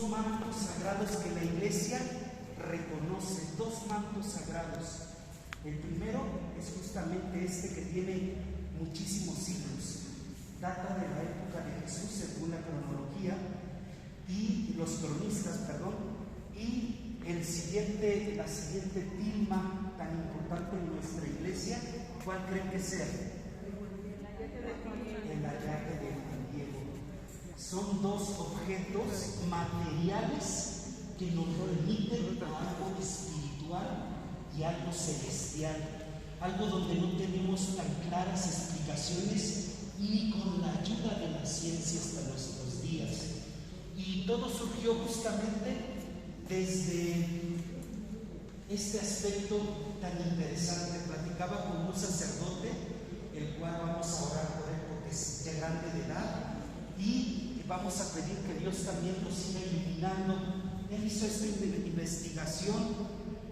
mantos sagrados que la Iglesia reconoce, dos mantos sagrados. El primero es justamente este que tiene muchísimos siglos, data de la época de Jesús según la cronología y los cronistas, y la siguiente tilma tan importante en nuestra Iglesia, ¿cuál creen que sea? El ayaje de Juan Diego. Son dos objetos materiales que nos remiten a algo espiritual y algo celestial, algo donde no tenemos tan claras explicaciones ni con la ayuda de la ciencia hasta nuestros días. Y todo surgió justamente desde este aspecto tan interesante. Platicaba con un sacerdote, el cual vamos a orar por él porque es ya grande de edad, y vamos a pedir que Dios también lo siga iluminando. Él hizo esta investigación,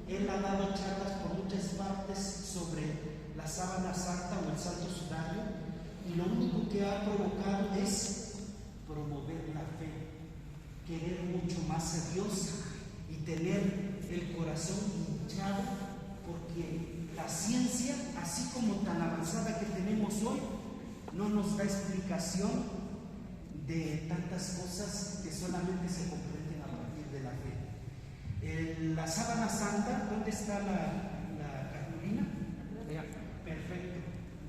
él ha dado charlas por muchas partes sobre la sábana santa o el santo sudario, y lo único que ha provocado es promover la fe, querer mucho más a Dios y tener el corazón hinchado, porque la ciencia, así como tan avanzada que tenemos hoy, no nos da explicación de tantas cosas que solamente se comprenden a partir de la fe. La sábana santa, ¿dónde está la Carolina? Perfecto.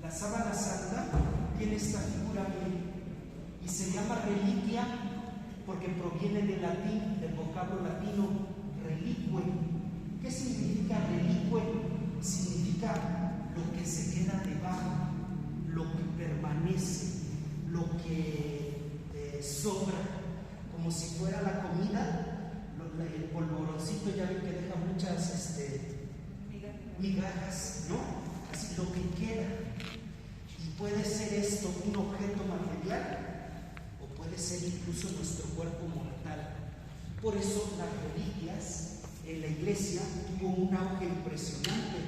La sábana santa tiene esta figura y se llama reliquia porque proviene del latín, del vocablo latino relique. ¿Qué significa relique? Significa lo que se queda debajo, lo que permanece, lo que sobra, como si fuera la comida, el polvoroncito, ya ven que deja muchas migajas, ¿no? Así lo que queda. Y puede ser esto un objeto material o puede ser incluso nuestro cuerpo mortal. Por eso las reliquias en la Iglesia tuvo un auge impresionante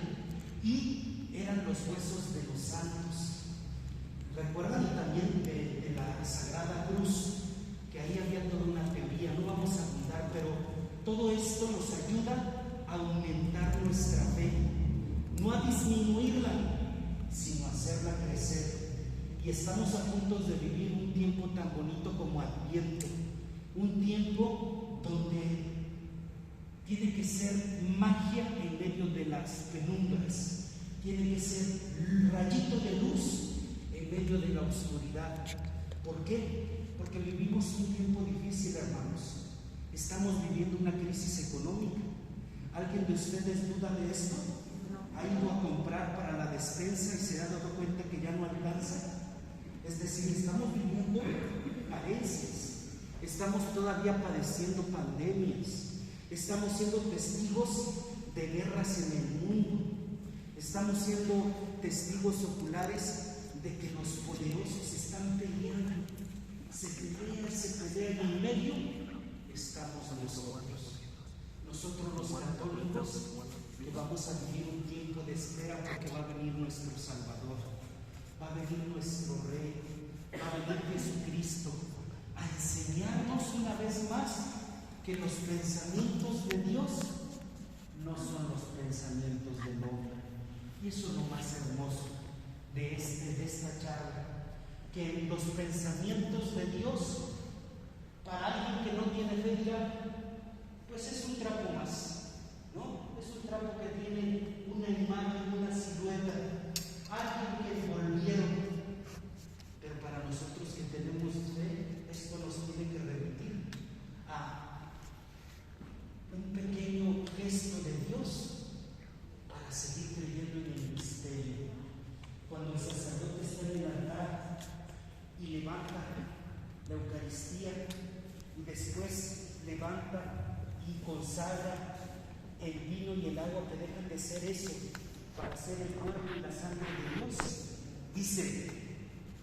y eran los huesos de los santos. ¿Recuerdan también de la Sagrada Cruz? Que ahí había toda una teoría, no vamos a abundar, pero todo esto nos ayuda a aumentar nuestra fe, no a disminuirla, sino a hacerla crecer. Y estamos a punto de vivir un tiempo tan bonito como Adviento, un tiempo donde tiene que ser magia en medio de las penumbras, tiene que ser rayito de luz en medio de la oscuridad. ¿Por qué? Porque vivimos un tiempo difícil, hermanos. Estamos viviendo una crisis económica. ¿Alguien de ustedes duda de esto? ¿Ha ido a comprar para la despensa y se ha dado cuenta que ya no alcanza? Es decir, estamos viviendo carencias, estamos todavía padeciendo pandemias, estamos siendo testigos de guerras en el mundo, estamos siendo testigos oculares de que los poderosos están peleando, se pelean, y en medio estamos nosotros los católicos, que vamos a vivir un tiempo de espera porque va a venir nuestro Salvador, va a venir nuestro Rey, va a venir Jesucristo a enseñarnos una vez más que los pensamientos de Dios no son los pensamientos del hombre. Y eso es lo más hermoso de esta charla, que los pensamientos de Dios, para alguien que no tiene fe, dirá, pues es un trapo más, ¿no? Es un trapo que tiene una imagen, una silueta, alguien que envolvieron. Pero para nosotros que tenemos fe, esto nos tiene que remitir a un pequeño gesto de Dios para seguir creyendo en el misterio. Cuando el sacerdote está en el altar y levanta la Eucaristía y después levanta y consagra el vino y el agua que dejan de ser eso para ser el cuerpo y la sangre de Dios, dice,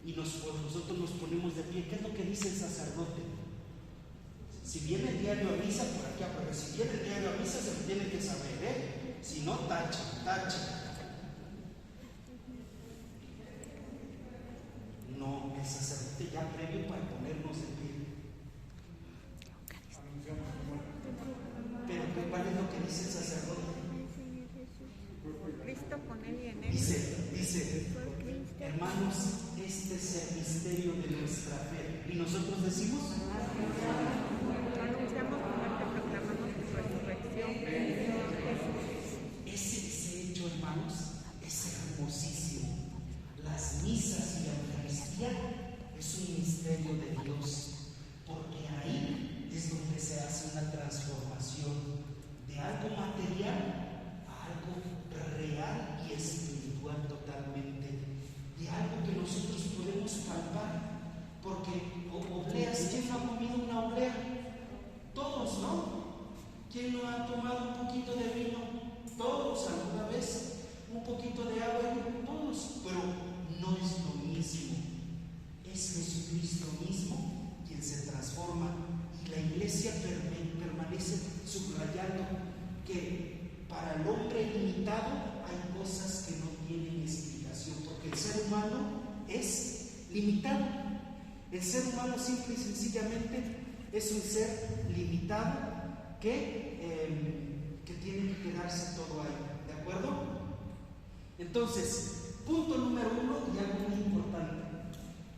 y nosotros nos ponemos de pie. ¿Qué es lo que dice el sacerdote? Si viene el diario a misa, por aquí, pero si viene el diario a misa se lo tiene que saber, ¿eh? Si no, tacha. No, el sacerdote ya previo para ponernos de pie. Hermanos, este es el misterio de nuestra fe. ¿Y nosotros decimos? Anunciamos tu muerte, proclamamos tu resurrección. Ese hecho, hermanos, es hermosísimo. Las misas y la Eucaristía es un misterio de Dios, porque ahí es donde se hace una transformación de algo material a algo real y espiritual totalmente, de algo que nosotros podemos palpar, porque obleas, ¿quién no ha comido una oblea? Todos, ¿no? ¿Quién no ha tomado un poquito de vino? Todos alguna vez, un poquito de agua, todos, pero no es lo mismo. Es Jesucristo mismo quien se transforma, y la Iglesia permanece subrayando que para el hombre limitado hay cosas que no tienen explicación, porque el ser humano es limitado. El ser humano simple y sencillamente es un ser limitado que tiene que quedarse todo ahí, ¿de acuerdo? Entonces, punto número 1 y algo muy importante.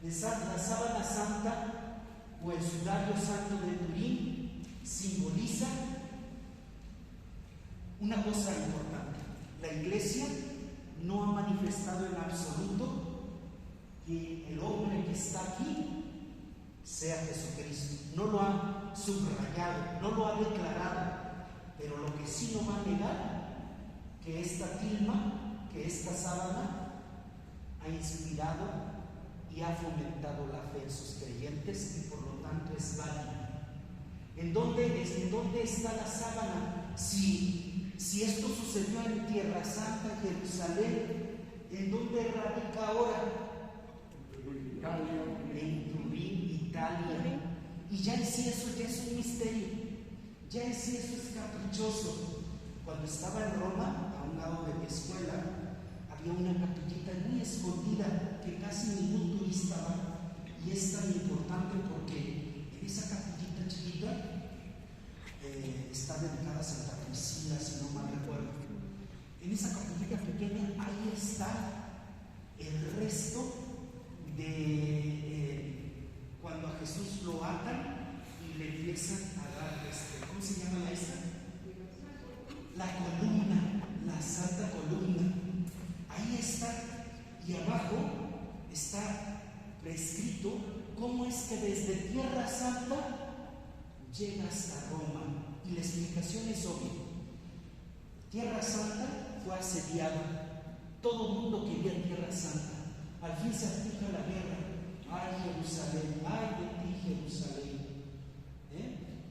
La sábana santa o el sudario santo de Turín simboliza una cosa importante. La Iglesia no ha manifestado en absoluto que el hombre que está aquí sea Jesucristo. No lo ha subrayado, no lo ha declarado, pero lo que sí no va a negar que esta tilma, que esta sábana ha inspirado y ha fomentado la fe en sus creyentes, y por lo tanto es válida. ¿En dónde está la sábana? Si esto sucedió en Tierra Santa, en Jerusalén, ¿en dónde radica ahora? En Turín, Italia. Y ya en sí eso ya es un misterio, ya en sí eso es caprichoso. Cuando estaba en Roma, a un lado de mi escuela, había una capillita muy escondida que casi ningún turista va, y es tan importante porque en esa capillita chiquita está dedicada a Santa Priscila, si no mal recuerdo. En esa capillita pequeña, ahí está el resto de cuando a Jesús lo atan y le empiezan a dar, ¿cómo se llama esta? La columna, la santa columna. Ahí está, y abajo está prescrito cómo es que desde Tierra Santa llega hasta Roma. Y la explicación es obvia. Tierra Santa fue asediada, todo el mundo quería Tierra Santa. Al fin se fija la guerra. ¡Ay, Jerusalén! ¡Ay de ti, Jerusalén!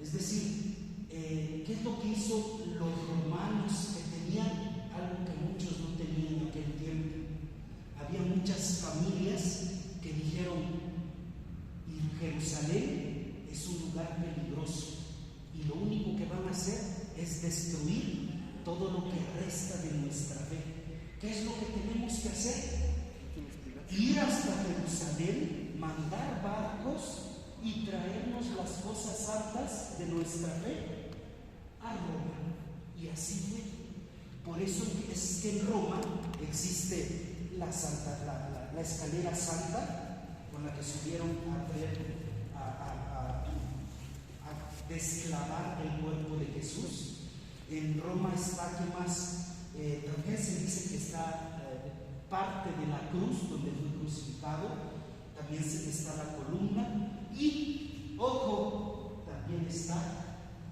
Es decir, ¿qué es lo que hizo los romanos, que tenían algo que muchos no tenían en aquel tiempo? Había muchas familias que dijeron: Jerusalén es un lugar peligroso, y lo único que van a hacer es destruir todo lo que resta de nuestra fe. ¿Qué es lo que tenemos que hacer? Ir hasta Jerusalén, mandar barcos y traernos las cosas santas de nuestra fe a Roma. Y así fue. Por eso es que en Roma existe la escalera santa con la que subieron a desclavar el cuerpo de Jesús. En Roma está, ¿qué más? También se dice que está parte de la cruz donde fue crucificado. También está la columna. Y, ojo, también está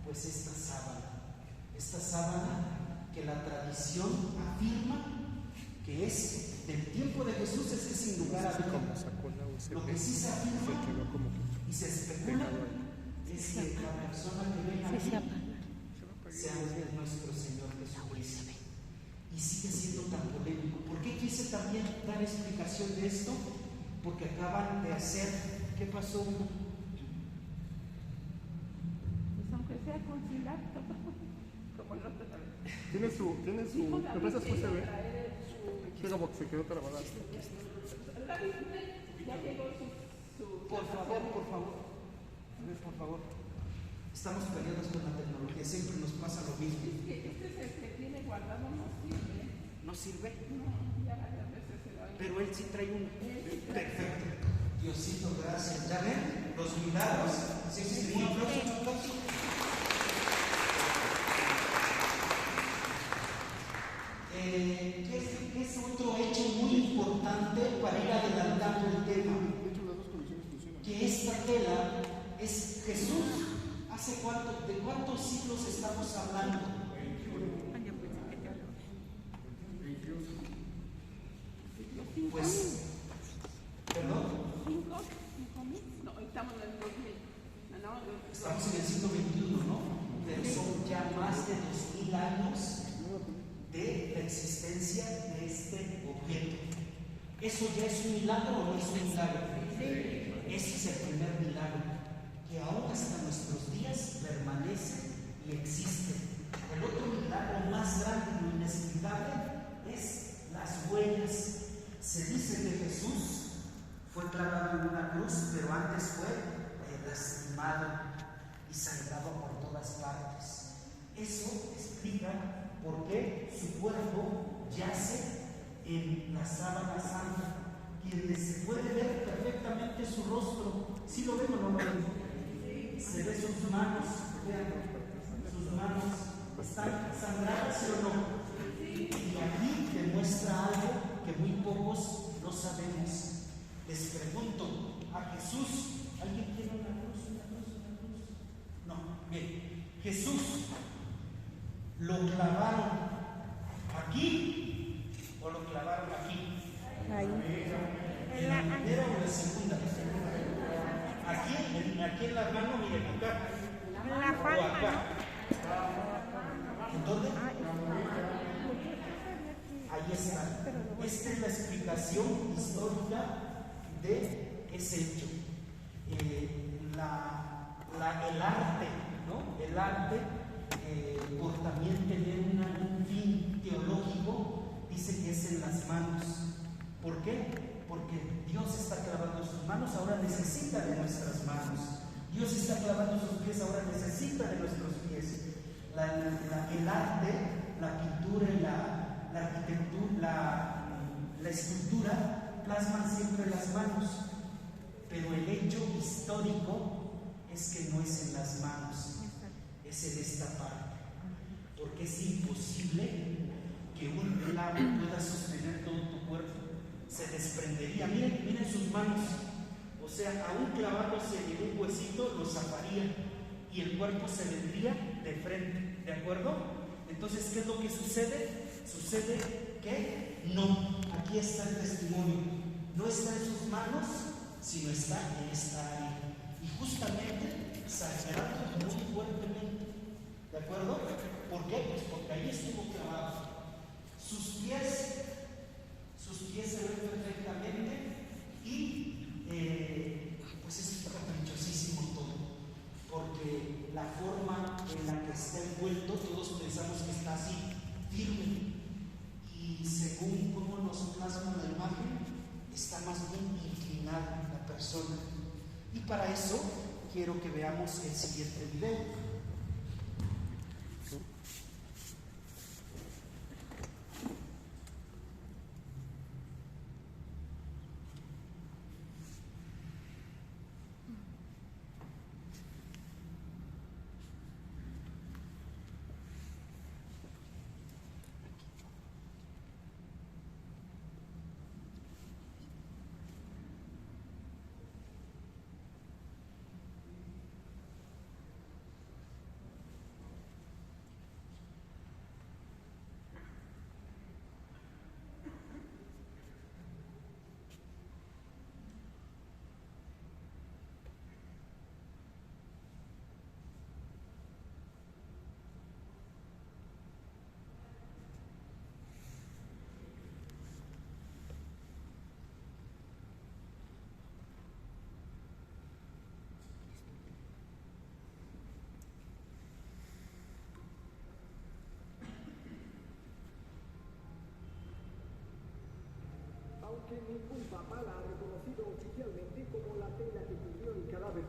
pues esta sábana que la tradición afirma que es del tiempo de Jesús, es que sin lugar a duda. Lo que sí se afirma y se especula es que la persona que venga aquí sea nuestro Señor Jesucristo. Y sigue siendo tan polémico. ¿Por qué quise también dar explicación de esto? Porque acaban de hacer, ¿qué pasó? Pues aunque sea conciliar, como el otro vez. Tiene su, ¿me prestas tu USB? Sí, como que se quedó trabada. Ya llegó su Por favor. Estamos peleados con la tecnología, siempre nos pasa lo mismo. Este es el que tiene guardado, no sirve. ¿No sirve? No, ya varias veces se lo Pero él sí trae un... Perfecto. Diosito, gracias. ¿Ya ven? Los milagros. Sí, sí, un aplauso, un aplauso. ¿Qué es otro hecho muy importante para ir adelantando el tema? Que esta tela es Jesús. ¿De cuántos siglos estamos hablando? Pues, ¿perdón? No, estamos en el 2000. Estamos en el siglo XXI, ¿no? Pero son ya más de 2000 años de la existencia de este objeto. ¿Eso ya es un milagro o no es un milagro? Ese es el primer milagro, que aún hasta nuestros días permanece y existe. El otro milagro más grande y inexplicable es las huellas. Se dice que Jesús fue clavado en una cruz, pero antes fue lastimado y sangrado por todas partes. Eso explica por qué su cuerpo yace en la sábana santa, donde se puede ver perfectamente su rostro. ¿Sí lo ven o no lo ven? Se ve sus manos, vean, sus manos están sangradas, ¿sí o no? Y aquí demuestra algo que muy pocos no sabemos. Les pregunto a Jesús, ¿alguien tiene una cruz? No, bien, Jesús lo clavaron aquí o lo clavaron aquí. Ahí. ¿En la primera o en la segunda? Aquí en la mano, miren, acá. En la O palma, acá. ¿En dónde? Ahí está. Esta es la explicación histórica de ese hecho. El arte, ¿no? El arte, por también tener un fin teológico, dice que es en las manos. ¿Por qué? Porque Dios está clavando sus manos, ahora necesita de nuestras manos. Dios está clavando sus pies, ahora necesita de nuestros pies. El arte, la pintura y la arquitectura, la escultura plasman siempre las manos, pero el hecho histórico es que no es en las manos, es en esta parte, porque es imposible que un clavo pueda sostener todo tu cuerpo, se desprendería. Miren sus manos, o sea, aún clavándose en un huesito lo zafaría y el cuerpo se vendría de frente, ¿de acuerdo? Entonces, ¿qué es lo que sucede? Sucede que no, aquí está el testimonio, no está en sus manos, sino está en esta área, y justamente sangrando muy fuertemente, ¿de acuerdo? ¿Por qué? Pues porque ahí estuvo clavado. Sus pies se ven perfectamente y pues es caprichosísimo todo, porque la forma en la que está envuelto, todos pensamos que está así, firme, y según cómo nos plasma la imagen, está más bien inclinada la persona. Y para eso quiero que veamos el siguiente video. Aunque ningún papa la ha reconocido oficialmente como la tela que cubrió el cadáver.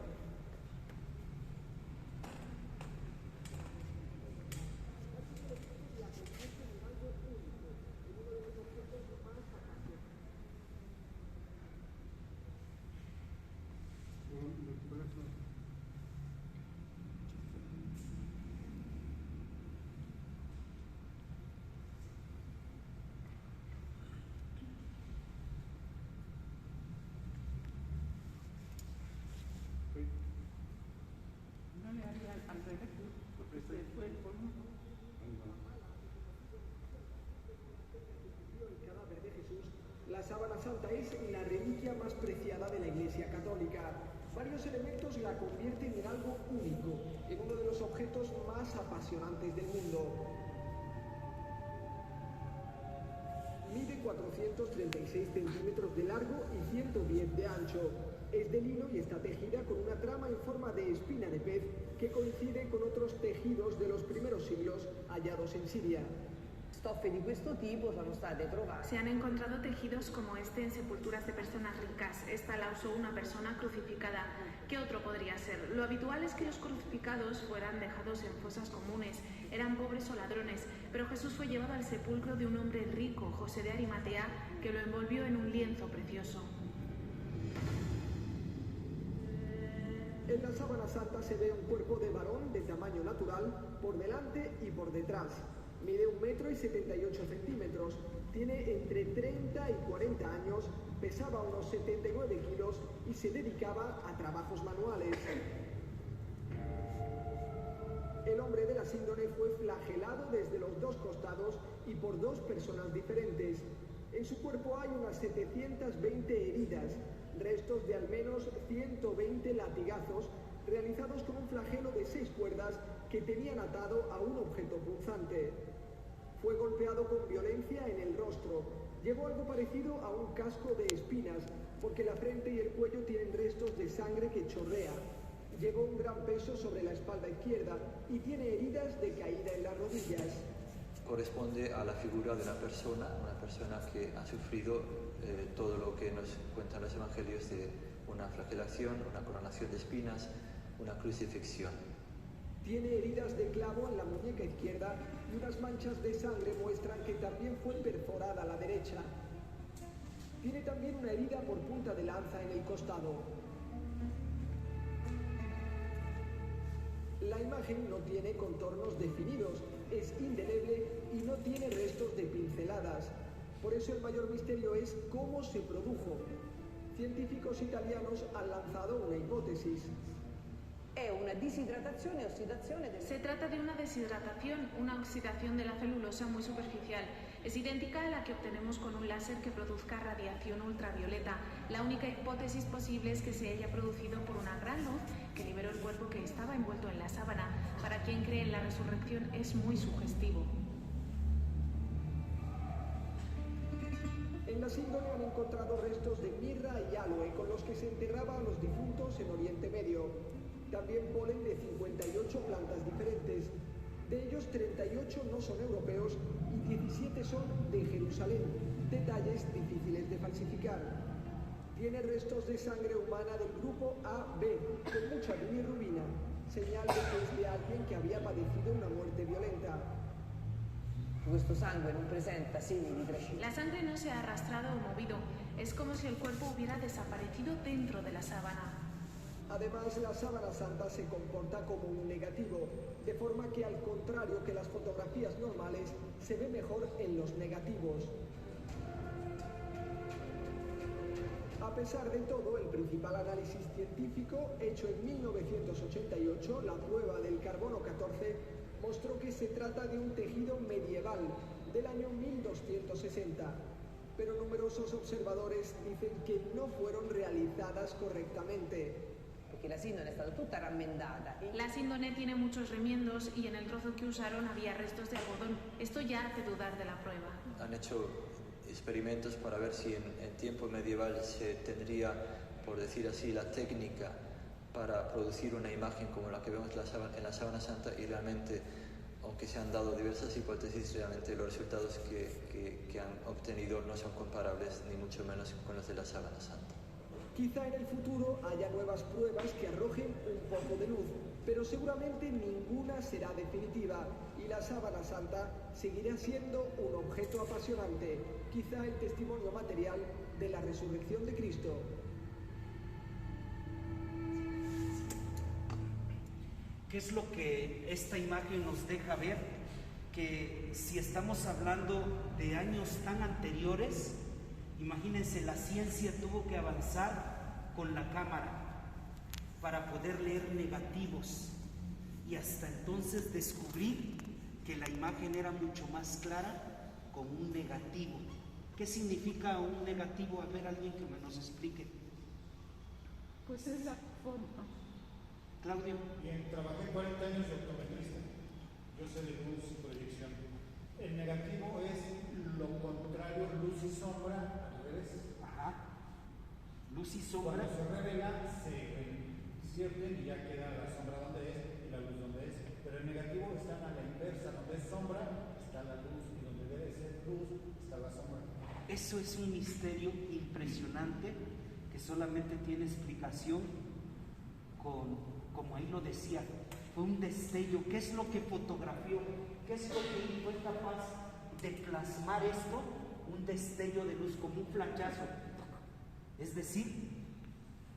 ellos la convierten en algo único, en uno de los objetos más apasionantes del mundo. Mide 436 centímetros de largo y 110 de ancho. Es de lino y está tejida con una trama en forma de espina de pez que coincide con otros tejidos de los primeros siglos hallados en Siria. Stoffe di questo tipo sono state trovate. Se han encontrado tejidos como este en sepulturas de personas ricas. Esta la usó una persona crucificada. ¿Qué otro podría ser? Lo habitual es que los crucificados fueran dejados en fosas comunes. Eran pobres o ladrones. Pero Jesús fue llevado al sepulcro de un hombre rico, José de Arimatea, que lo envolvió en un lienzo precioso. En la sábana santa se ve un cuerpo de varón de tamaño natural por delante y por detrás. Mide 1,78 m, tiene entre 30 y 40 años, pesaba unos 79 kilos y se dedicaba a trabajos manuales. El hombre de la síndone fue flagelado desde los dos costados y por dos personas diferentes. En su cuerpo hay unas 720 heridas, restos de al menos 120 latigazos realizados con un flagelo de 6 cuerdas que tenían atado a un objeto punzante. Fue golpeado con violencia en el rostro. Llevó algo parecido a un casco de espinas, porque la frente y el cuello tienen restos de sangre que chorrea. Llevó un gran peso sobre la espalda izquierda y tiene heridas de caída en las rodillas. Corresponde a la figura de una persona que ha sufrido todo lo que nos cuentan los evangelios de una flagelación, una coronación de espinas, una crucifixión. Tiene heridas de clavo en la muñeca izquierda y unas manchas de sangre muestran que también fue perforada a la derecha. Tiene también una herida por punta de lanza en el costado. La imagen no tiene contornos definidos, es indeleble y no tiene restos de pinceladas. Por eso el mayor misterio es cómo se produjo. Científicos italianos han lanzado una hipótesis. È una disidratazione e ossidazione del... Se trata de una deshidratación, una oxidación de la celulosa muy superficial. Es idéntica a la que obtenemos con un láser que produzca radiación ultravioleta. La única hipótesis posible es que se haya producido por una gran luz que liberó el cuerpo que estaba envuelto en la sábana. Para quien cree en la resurrección es muy sugestivo. En la síndone han encontrado restos de mirra y aloe con los que se enterraba a los difuntos en Oriente Medio. También polen de 58 plantas diferentes. De ellos 38 no son europeos y 17 son de Jerusalén, detalles difíciles de falsificar. Tiene restos de sangre humana del grupo AB, con mucha bilirrubina, señal de que es de alguien que había padecido una muerte violenta. Questo sangue non presenta segni di trascino. La sangre no se ha arrastrado o movido. Es como si el cuerpo hubiera desaparecido dentro de la sábana. Además, la sábana santa se comporta como un negativo, de forma que al contrario que las fotografías normales, se ve mejor en los negativos. A pesar de todo, el principal análisis científico, hecho en 1988, la prueba del carbono 14, mostró que se trata de un tejido medieval del año 1260, pero numerosos observadores dicen que no fueron realizadas correctamente. Perché la sindone è stata tutta rammendata. La síndone tiene muchos remiendos y en el trozo que usaron había restos de algodón. Esto ya hace dudar de la prueba. Han hecho experimentos para ver si en tiempo medieval se tendría, por decir así, la técnica para producir una imagen como la que vemos en la sábana santa, y realmente, aunque se han dado diversas hipótesis, realmente los resultados que han obtenido no son comparables, ni mucho menos con los de la sábana santa. Quizá en el futuro haya nuevas pruebas que arrojen un poco de luz, pero seguramente ninguna será definitiva y la sábana santa seguirá siendo un objeto apasionante, quizá el testimonio material de la resurrección de Cristo. ¿Qué es lo que esta imagen nos deja ver? Que si estamos hablando de años tan anteriores, imagínense, la ciencia tuvo que avanzar con la cámara para poder leer negativos y hasta entonces descubrir que la imagen era mucho más clara con un negativo. ¿Qué significa un negativo? A ver, alguien que me nos explique. Pues es la forma. Claudio. Bien, trabajé 40 años de optometrista. Yo sé de luz y proyección. El negativo es lo contrario, luz y sombra, al revés. Ajá. Luz y sombra. Cuando se revela, se invierten y ya queda la sombra donde es y la luz donde es. Pero el negativo está a la inversa, donde es sombra está la luz y donde debe ser luz está la sombra. Eso es un misterio impresionante que solamente tiene explicación como ahí lo decía, fue un destello. ¿Qué es lo que fotografió? ¿Qué es lo que fue capaz de plasmar esto? Un destello de luz, como un flachazo. Es decir,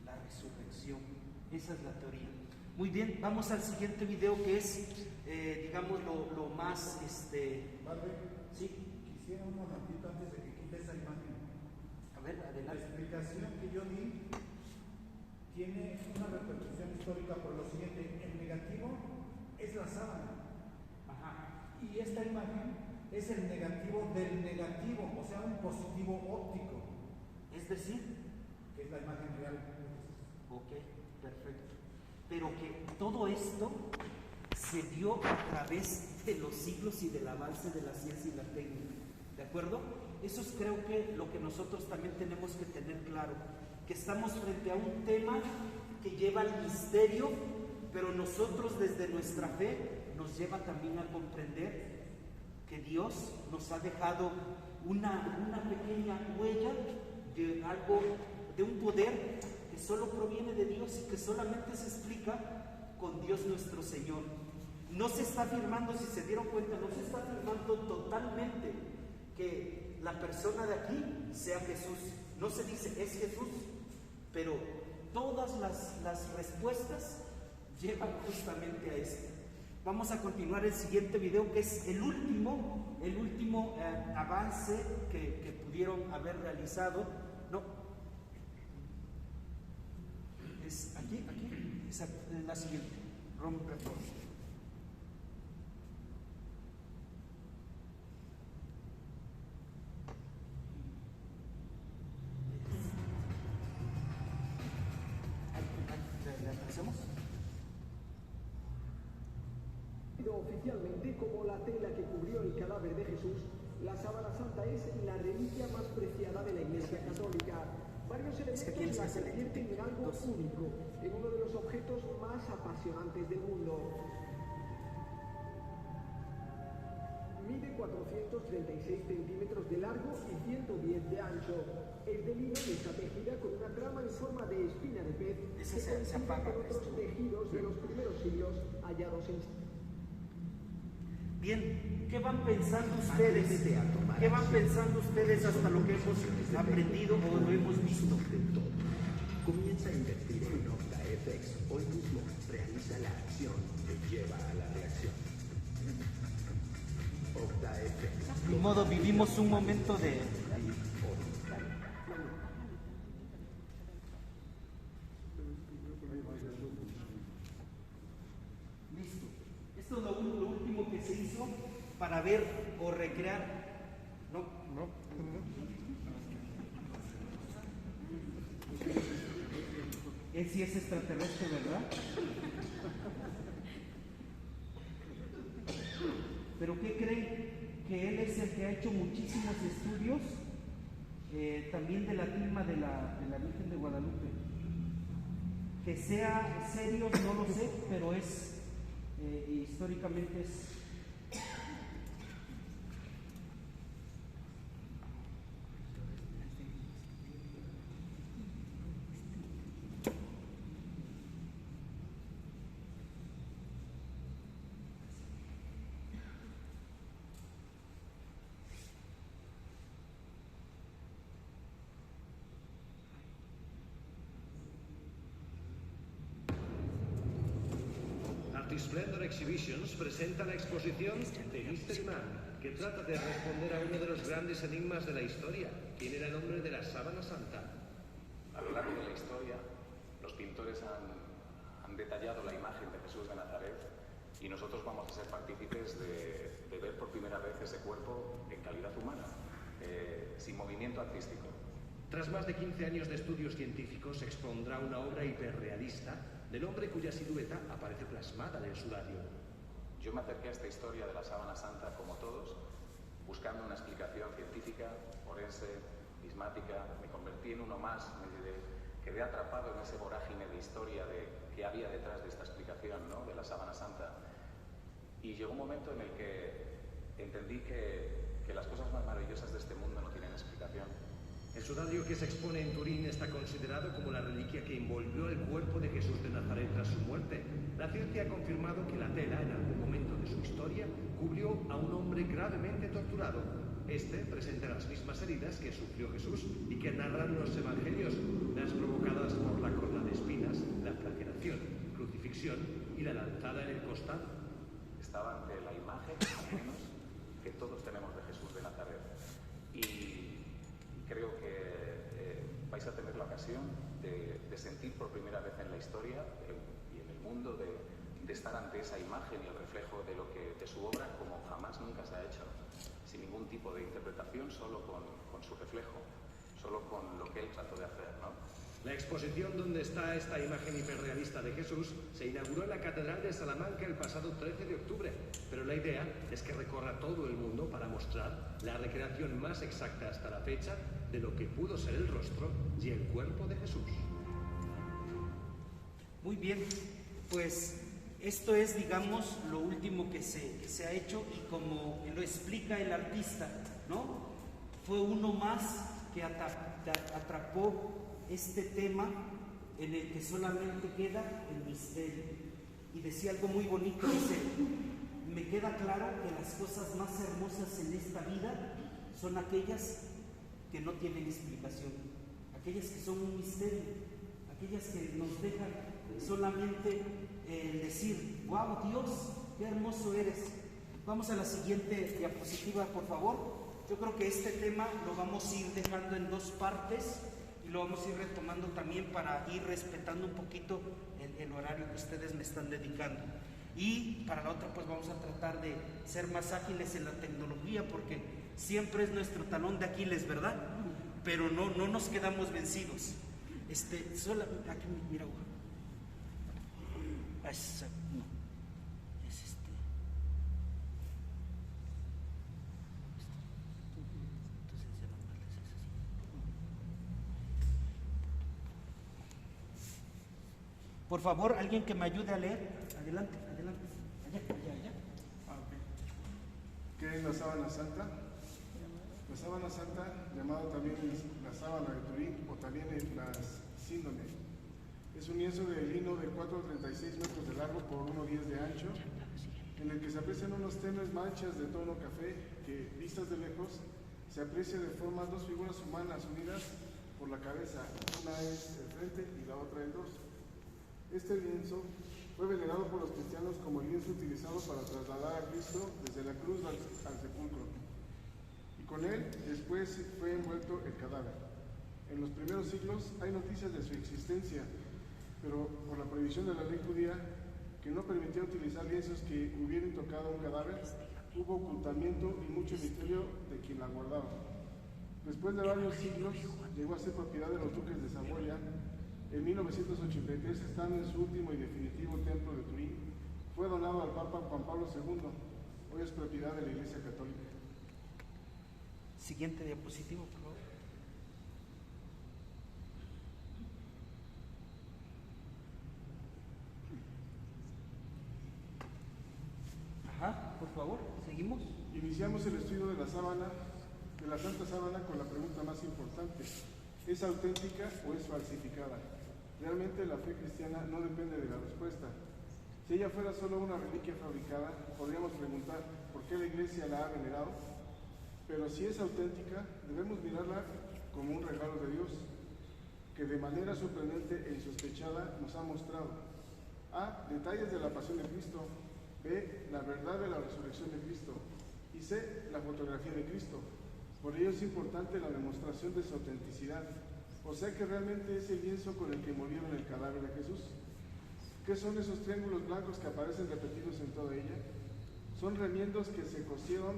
la resurrección. Esa es la teoría. Muy bien, vamos al siguiente video que es, digamos, lo más, Padre, sí. quisiera un momentito antes de que quite esa imagen. A ver, La adelante. explicación que yo di tiene una repercusión histórica por lo siguiente: el negativo es la sábana. Ajá. Y esta imagen es el negativo del negativo, o sea, un positivo óptico. Es decir, Que es la imagen real. ok, perfecto. Pero que todo esto se dio a través de los siglos y del avance de la ciencia y la técnica. ¿De acuerdo? Eso es, creo que lo que nosotros también tenemos que tener claro, que estamos frente a un tema que lleva al misterio, pero nosotros desde nuestra fe nos lleva también a comprender que Dios nos ha dejado una pequeña huella de algo, de un poder que solo proviene de Dios y que solamente se explica con Dios nuestro Señor. No se está afirmando, si se dieron cuenta, no se está afirmando totalmente que la persona de aquí sea Jesús. No se dice es Jesús, pero todas las respuestas llevan justamente a esto. Vamos a continuar el siguiente video, que es el último avance que pudieron haber realizado. No, es aquí, es la siguiente. Rom Report. ¿Le hacemos? Oficialmente como la tela que cubrió el cadáver de Jesús, la sábana santa es la reliquia más preciada de la Iglesia Católica. Varios elementos la convierten en algo único, en uno de los objetos más apasionantes del mundo. Mide 436 centímetros de largo y 110 de ancho. Es de lino y está tejida con una trama en forma de espina de pez que coincide con otros tejidos de los primeros siglos hallados en... Bien, ¿qué van pensando ustedes? ¿Qué van pensando ustedes hasta lo que hemos aprendido o lo hemos visto? Comienza a invertir en OptaFX. Hoy mismo realiza la acción que lleva a la reacción. OptaFX. De modo, vivimos un momento de... Listo. Esto es lo último que se hizo para ver o recrear. No. Él sí es extraterrestre, ¿verdad? ¿Pero qué creen? Que él es el que ha hecho muchísimos estudios también de la tilma de la Virgen de Guadalupe. Que sea serio, no lo sé, pero es históricamente es... Splendor Exhibitions presenta la exposición de Mystery Man, que trata de responder a uno de los grandes enigmas de la historia. ¿Quién era el hombre de la sábana santa? A lo largo de la historia, los pintores han detallado la imagen de Jesús de Nazaret y nosotros vamos a ser partícipes de ver por primera vez ese cuerpo en calidad humana, sin movimiento artístico. Tras más de 15 años de estudios científicos, se expondrá una obra hiperrealista del hombre cuya silueta aparece plasmada en el sudario. Yo me acerqué a esta historia de la sábana santa como todos, buscando una explicación científica, forense, prismática. Me convertí en uno más, quedé atrapado en ese vorágine de historia que había detrás de esta explicación, ¿no?, de la sábana santa. Y llegó un momento en el que entendí que las cosas más maravillosas de este mundo no tienen explicación. El sudario que se expone en Turín está considerado como la reliquia que envolvió el cuerpo de Jesús de Nazaret tras su muerte. La ciencia ha confirmado que la tela, en algún momento de su historia, cubrió a un hombre gravemente torturado. Este presenta las mismas heridas que sufrió Jesús y que narran los evangelios, las provocadas por la corona de espinas, la flagelación, crucifixión y la lanzada en el costado. Estaba ante la imagen, al menos, que todos tenemos de Jesús de Nazaret. Y creo que vais a tener la ocasión de sentir por primera vez en la historia y en el mundo de estar ante esa imagen y el reflejo de su obra como jamás nunca se ha hecho, sin ningún tipo de interpretación, solo con su reflejo, solo con lo que él trató de hacer, ¿no? La exposición donde está esta imagen hiperrealista de Jesús se inauguró en la Catedral de Salamanca el pasado 13 de octubre, pero la idea es que recorra todo el mundo para mostrar la recreación más exacta hasta la fecha de lo que pudo ser el rostro y el cuerpo de Jesús. Muy bien, pues esto es, digamos, lo último que se ha hecho, y como lo explica el artista, ¿no?, fue uno más que atrapó este tema en el que solamente queda el misterio. Y decía algo muy bonito, dice: me queda claro que las cosas más hermosas en esta vida son aquellas que no tienen explicación, aquellas que son un misterio, aquellas que nos dejan solamente decir: wow, Dios, qué hermoso eres. Vamos a la siguiente diapositiva, por favor. Yo creo que este tema lo vamos a ir dejando en dos partes y lo vamos a ir retomando también para ir respetando un poquito el horario que ustedes me están dedicando. Y para la otra, pues vamos a tratar de ser más ágiles en la tecnología, porque siempre es nuestro talón de Aquiles, ¿verdad? Pero no nos quedamos vencidos. Aquí, mira, no, es Por favor, alguien que me ayude a leer. Adelante. Allá. ¿Qué es la sábana santa? La sábana santa, llamada también la sábana de Turín o también las síndone, es un lienzo de lino de 4,36 metros de largo por 1,10 de ancho, en el que se aprecian unos tenues manchas de tono café que, vistas de lejos, se aprecia de forma dos figuras humanas unidas por la cabeza. Una es el frente y la otra el dorso. Este lienzo fue venerado por los cristianos como el lienzo utilizado para trasladar a Cristo desde la cruz al sepulcro. Y con él después fue envuelto el cadáver. En los primeros siglos hay noticias de su existencia, pero por la prohibición de la ley judía, que no permitía utilizar lienzos que hubieran tocado un cadáver, hubo ocultamiento y mucho misterio de quien la guardaba. Después de varios siglos, llegó a ser propiedad de los duques de Saboya. En 1983, estando en su último y definitivo templo de Turín, fue donado al Papa Juan Pablo II. Hoy es propiedad de la Iglesia Católica. Siguiente diapositiva, por favor. Ajá, por favor, seguimos. Iniciamos el estudio de la sábana, de la Santa Sábana, con la pregunta más importante: ¿es auténtica o es falsificada? Realmente la fe cristiana no depende de la respuesta. Si ella fuera solo una reliquia fabricada, podríamos preguntar por qué la Iglesia la ha venerado. Pero si es auténtica, debemos mirarla como un regalo de Dios, que de manera sorprendente e insospechada nos ha mostrado: A. Detalles de la pasión de Cristo. B. La verdad de la resurrección de Cristo. Y C. La fotografía de Cristo. Por ello es importante la demostración de su autenticidad. O sea que realmente es el lienzo con el que molieron el cadáver de Jesús. ¿Qué son esos triángulos blancos que aparecen repetidos en toda ella? Son remiendos que se cosieron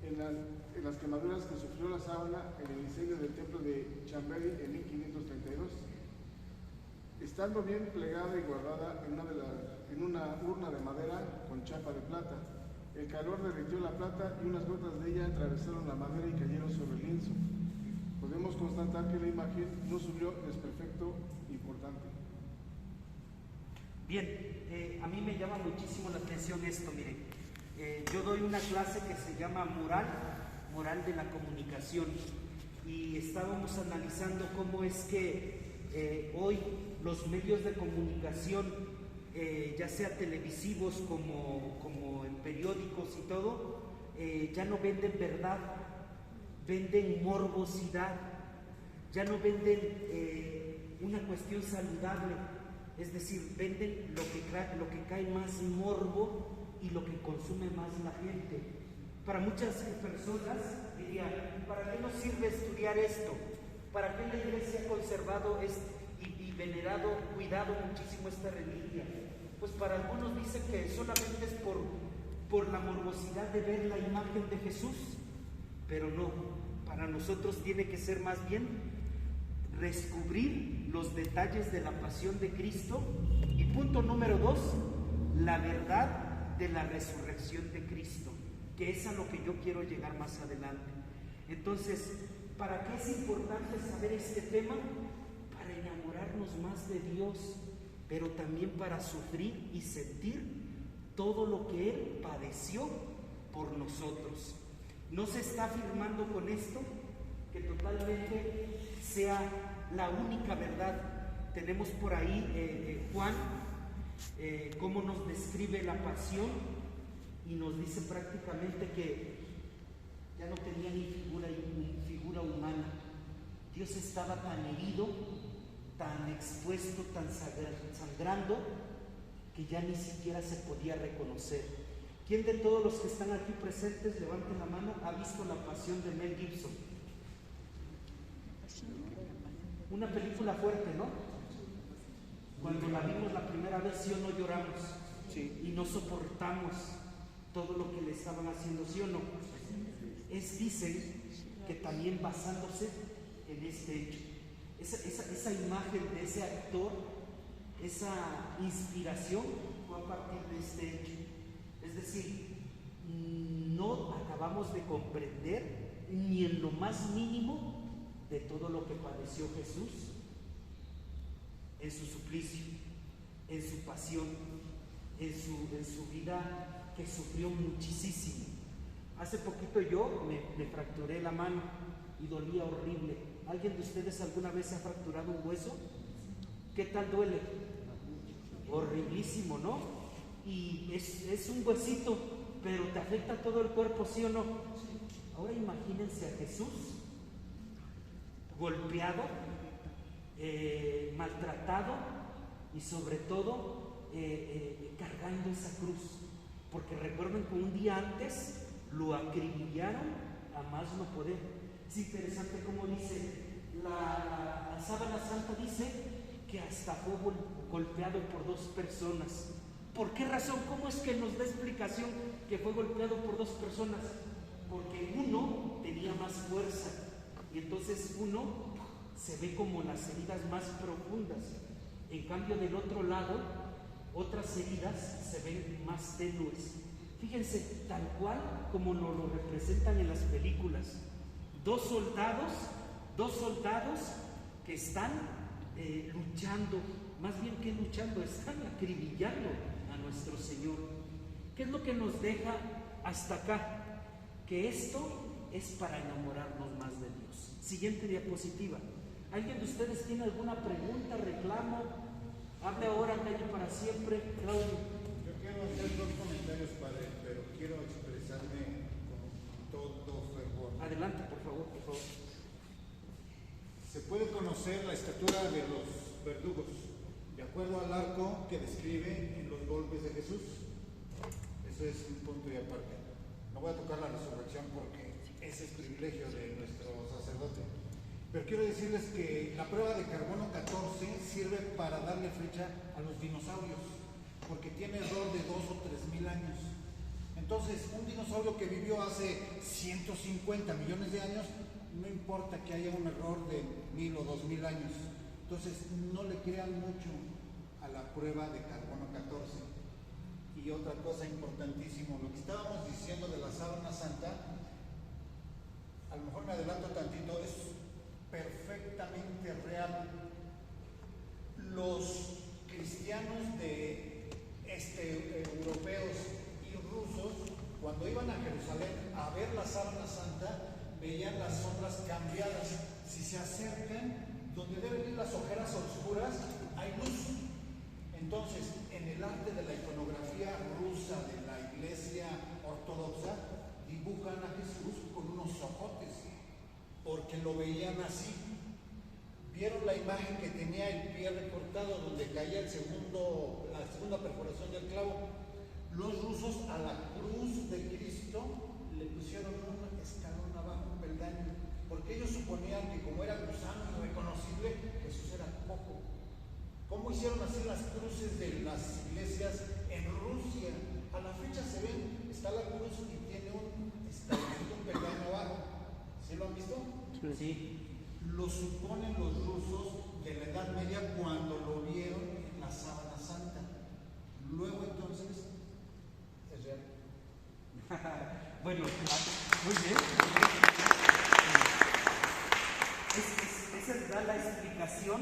en las quemaduras que sufrió la sábana en el incendio del templo de Chambéry en 1532. estando bien plegada y guardada en una urna de madera con chapa de plata. El calor derritió la plata y unas gotas de ella atravesaron la madera y cayeron sobre el lienzo. Podemos constatar que la imagen no subió desperfecto importante. Bien, a mí me llama muchísimo la atención esto, miren. Yo doy una clase que se llama Moral de la Comunicación, y estábamos analizando cómo es que hoy los medios de comunicación, ya sea televisivos como en periódicos y todo, ya no venden verdad, venden morbosidad, ya no venden una cuestión saludable, es decir, venden lo que cae más morbo y lo que consume más la gente. Para muchas personas dirían, ¿para qué nos sirve estudiar esto? ¿Para qué la iglesia ha conservado y venerado, cuidado muchísimo esta reliquia? Pues para algunos dicen que solamente es por la morbosidad de ver la imagen de Jesús, pero no, para nosotros tiene que ser más bien descubrir los detalles de la pasión de Cristo, y punto número 2, la verdad de la resurrección de Cristo, que es a lo que yo quiero llegar más adelante. Entonces, ¿para qué es importante saber este tema? Para enamorarnos más de Dios, pero también para sufrir y sentir todo lo que Él padeció por nosotros. No se está afirmando con esto que totalmente sea la única verdad. Tenemos por ahí Juan, cómo nos describe la pasión, y nos dice prácticamente que ya no tenía ni figura humana. Dios estaba tan herido, tan expuesto, tan sangrando, que ya ni siquiera se podía reconocer. ¿Quién de todos los que están aquí presentes, levanten la mano, ha visto La Pasión de Mel Gibson? Una película fuerte, ¿no? Cuando la vimos la primera vez, ¿sí o no lloramos? Sí. Y no soportamos todo lo que le estaban haciendo, ¿sí o no? Dicen que también basándose en este hecho, esa imagen de ese actor, esa inspiración fue a partir de este hecho. Es decir, no acabamos de comprender ni en lo más mínimo de todo lo que padeció Jesús en su suplicio, en su pasión, en su vida, que sufrió muchísimo. Hace poquito yo me fracturé la mano y dolía horrible. ¿Alguien de ustedes alguna vez se ha fracturado un hueso? ¿Qué tal duele? Horriblísimo, ¿no? Y es un huesito, pero te afecta todo el cuerpo, ¿sí o no? Ahora imagínense a Jesús golpeado, maltratado y sobre todo cargando esa cruz. Porque recuerden que un día antes lo acribillaron a más no poder. Es interesante cómo dice la sábana santa, dice que hasta fue golpeado por 2 personas. ¿Por qué razón? ¿Cómo es que nos da explicación que fue golpeado por 2 personas? Porque uno tenía más fuerza y entonces uno se ve como las heridas más profundas. En cambio, del otro lado, otras heridas se ven más tenues. Fíjense, tal cual como nos lo representan en las películas. 2 soldados que están luchando, más bien que luchando, están acribillando a nuestro Señor. ¿Qué es lo que nos deja hasta acá? Que esto es para enamorarnos más de Dios. Siguiente diapositiva. ¿Alguien de ustedes tiene alguna pregunta, reclamo? Hable ahora, calle para siempre. Claudio. Yo quiero hacer 2 comentarios, padre, pero quiero expresarme con todo fervor. Adelante, por favor, por favor. Se puede conocer la estatura de los verdugos, de acuerdo al arco que describe en los golpes de Jesús. Eso es un punto y aparte. No voy a tocar la resurrección porque ese es privilegio de nuestro sacerdote. Pero quiero decirles que la prueba de carbono 14 sirve para darle fecha a los dinosaurios, porque tiene error de 2 o 3 mil años. Entonces, un dinosaurio que vivió hace 150 millones de años, no importa que haya un error de 1000 o 2000 años. Entonces, no le crean mucho a la prueba de carbono 14. Y otra cosa importantísima, lo que estábamos diciendo de la sábana santa, a lo mejor me adelanto tantito, es perfectamente real. Los cristianos europeos y rusos, cuando iban a Jerusalén a ver la sábana santa, veían las sombras cambiadas. Si se acercan, donde deben ir las ojeras oscuras, hay luz. Entonces, en el arte de la iconografía rusa de la iglesia ortodoxa, dibujan a Jesús con unos ojotes, porque lo veían así. Vieron la imagen que tenía el pie recortado, donde caía la segunda perforación del clavo. Los rusos a la cruz de Cristo le pusieron un escalón abajo, un peldaño, porque ellos suponían que como era gusano irreconocible, Jesús era poco. ¿Cómo hicieron así las cruces de las iglesias en Rusia? A la fecha se ven, está la cruz y tiene un peldaño abajo. ¿Sí lo han visto? Sí. Lo suponen los rusos de la Edad Media cuando lo vieron en la sábana santa. Luego entonces es real. Bueno, muy bien. Esa es la explicación,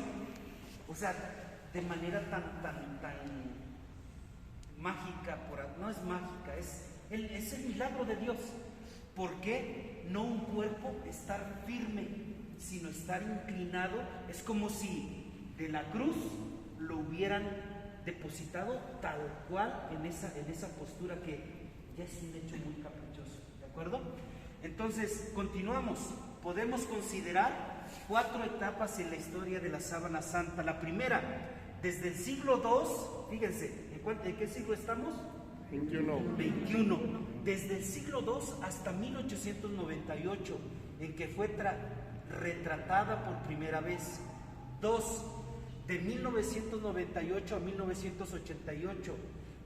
o sea, de manera tan mágica, no es mágica, es el milagro de Dios. ¿Por qué no un cuerpo estar firme, sino estar inclinado? Es como si de la cruz lo hubieran depositado tal cual en esa postura, que ya es un hecho muy caprichoso, ¿de acuerdo? Entonces, continuamos. Podemos considerar 4 etapas en la historia de la sábana santa. La primera, desde el siglo II, fíjense, ¿en qué siglo estamos? 21. Desde el siglo II hasta 1898, en que fue retratada por primera vez. 2, de 1998 a 1988,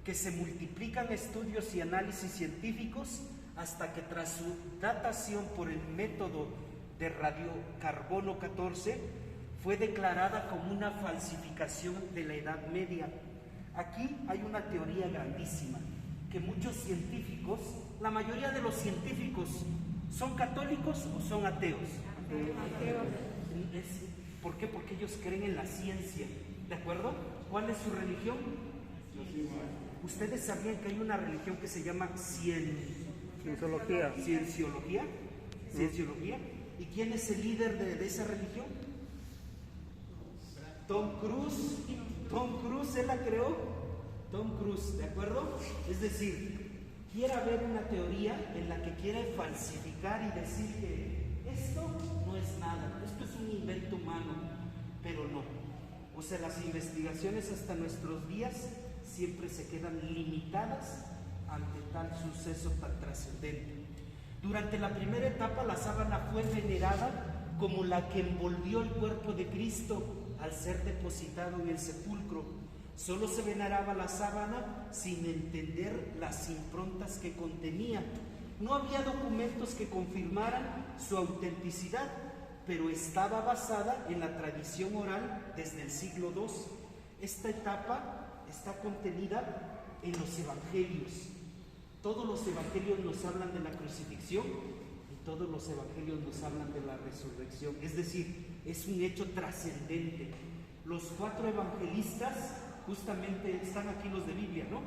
que se multiplican estudios y análisis científicos hasta que tras su datación por el método de radiocarbono 14 fue declarada como una falsificación de la Edad Media. Aquí hay una teoría grandísima, que muchos científicos, la mayoría de los científicos, ¿son católicos o son ateos? Ateos. ¿Por qué? Porque ellos creen en la ciencia, ¿de acuerdo? ¿Cuál es su religión? ¿Ustedes sabían que hay una religión que se llama Cienciología? ¿Y quién es el líder de esa religión? Tom Cruise. Tom Cruise, él la creó. Tom Cruise, ¿de acuerdo? Es decir, quiere haber una teoría en la que quiere falsificar y decir que esto no es nada, esto es un invento humano, pero no. O sea, las investigaciones hasta nuestros días siempre se quedan limitadas ante tal suceso tan trascendente. Durante la primera etapa, la sábana fue venerada como la que envolvió el cuerpo de Cristo al ser depositado en el sepulcro. Solo se veneraba la sábana sin entender las improntas que contenía. No había documentos que confirmaran su autenticidad, pero estaba basada en la tradición oral desde el siglo II. Esta etapa está contenida en los evangelios. Todos los evangelios nos hablan de la crucifixión y todos los evangelios nos hablan de la resurrección. Es decir, es un hecho trascendente. Los 4 evangelistas, justamente están aquí los de Biblia, ¿no?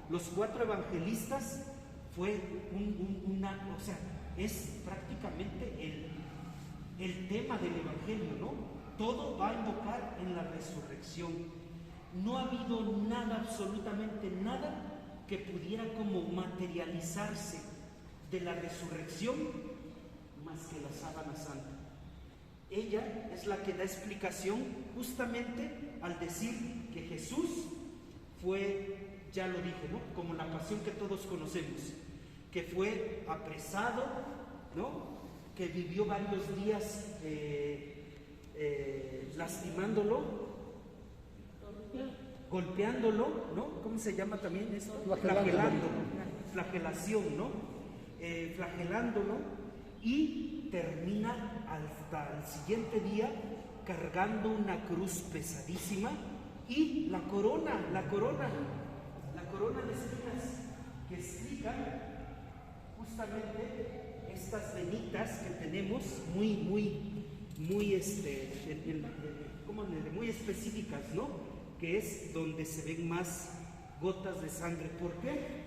Los 4 evangelistas fue o sea, es prácticamente el tema del evangelio, ¿no? Todo va a invocar en la resurrección. No ha habido nada, absolutamente nada, que pudiera como materializarse de la resurrección más que la sábana santa. Ella es la que da explicación justamente al decir que Jesús fue, ya lo dije, ¿no? Como la pasión que todos conocemos, que fue apresado, ¿no? Que vivió varios días lastimándolo, golpeándolo, ¿no? ¿Cómo se llama también eso? Flagelación, ¿no? Flagelándolo, y termina hasta el siguiente día cargando una cruz pesadísima y la corona de espinas que explican justamente estas venitas que tenemos muy específicas, ¿no? Que es donde se ven más gotas de sangre. ¿Por qué?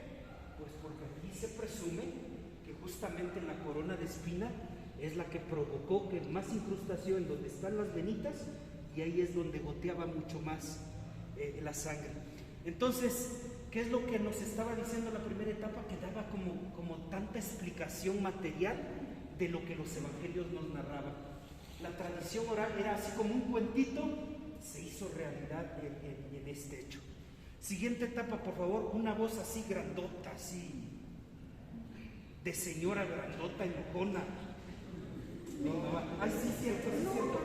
Pues porque aquí se presume que justamente la corona de espina es la que provocó que más incrustación donde están las venitas, y ahí es donde goteaba mucho más la sangre. Entonces, ¿qué es lo que nos estaba diciendo la primera etapa? Que daba como tanta explicación material de lo que los evangelios nos narraban. La tradición oral era así como un cuentito, se hizo realidad en este hecho. Siguiente etapa, por favor, una voz así grandota, así de señora grandota, enojona. Ay, sí, cierto, sí, cierto.